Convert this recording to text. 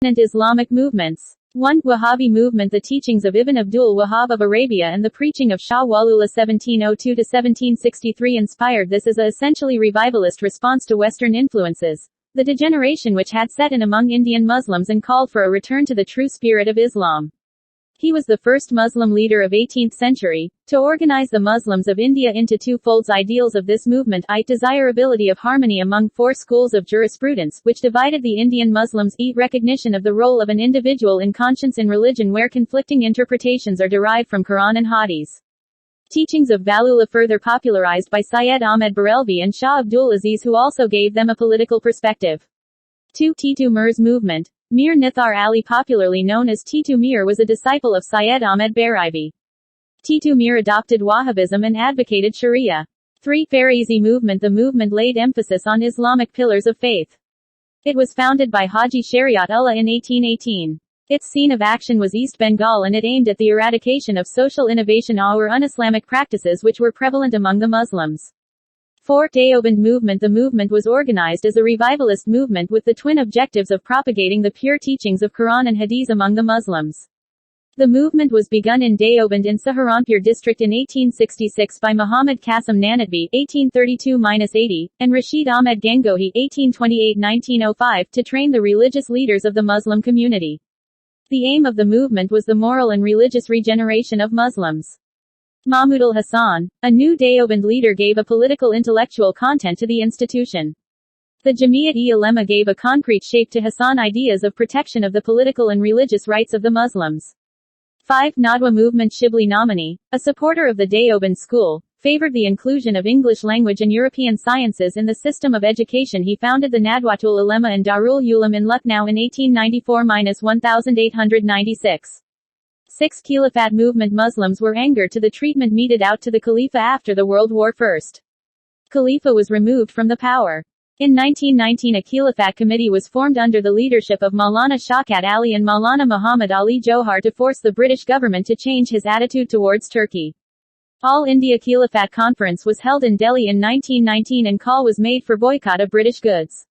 and Islamic movements. 1. Wahhabi movement. The teachings of Ibn Abdul Wahhab of Arabia and the preaching of Shah Waliullah 1702–1763 inspired this as a essentially revivalist response to Western influences, the degeneration which had set in among Indian Muslims, and called for a return to the true spirit of Islam. He was the first Muslim leader of 18th century to organize the Muslims of India into two folds. Ideals of this movement: desirability of harmony among four schools of jurisprudence, which divided the Indian Muslims; recognition of the role of an individual in conscience in religion where conflicting interpretations are derived from Quran and Hadith. Teachings of Waliullah, further popularized by Syed Ahmed Barelvi and Shah Abdul Aziz, who also gave them a political perspective. 2. Titu Mir's movement. Mir Nithar Ali, popularly known as Titu Mir, was a disciple of Syed Ahmed Barelvi. Titu Mir adopted Wahhabism and advocated Sharia. 3. Farizi movement. The movement laid emphasis on Islamic pillars of faith. It was founded by Haji Shariat Ullah in 1818. Its scene of action was East Bengal, and it aimed at the eradication of social innovation or un-Islamic practices which were prevalent among the Muslims. 4. Deoband movement. The movement was organized as a revivalist movement with the twin objectives of propagating the pure teachings of Quran and Hadith among the Muslims. The movement was begun in Deoband in Saharanpur district in 1866 by Muhammad Qasim Nanatbi (1832–80) and Rashid Ahmed Gangohi (1828–1905) to train the religious leaders of the Muslim community. The aim of the movement was the moral and religious regeneration of Muslims. Mahmud al-Hassan, a new Deoband leader, gave a political intellectual content to the institution. The Jamiat-e-Ulema gave a concrete shape to Hassan ideas of protection of the political and religious rights of the Muslims. 5. Nadwa movement. Shibli Nomani, a supporter of the Deoband school, favored the inclusion of English language and European sciences in the system of education. He founded the Nadwatul Ulema and Darul Uloom in Lucknow in 1894–1896. 6. Khilafat movement. Muslims were angered to the treatment meted out to the Khalifa after the World War I. Khalifa was removed from the power. In 1919 a Khilafat committee was formed under the leadership of Maulana Shaukat Ali and Maulana Muhammad Ali Johar to force the British government to change his attitude towards Turkey. All India Khilafat Conference was held in Delhi in 1919 and call was made for boycott of British goods.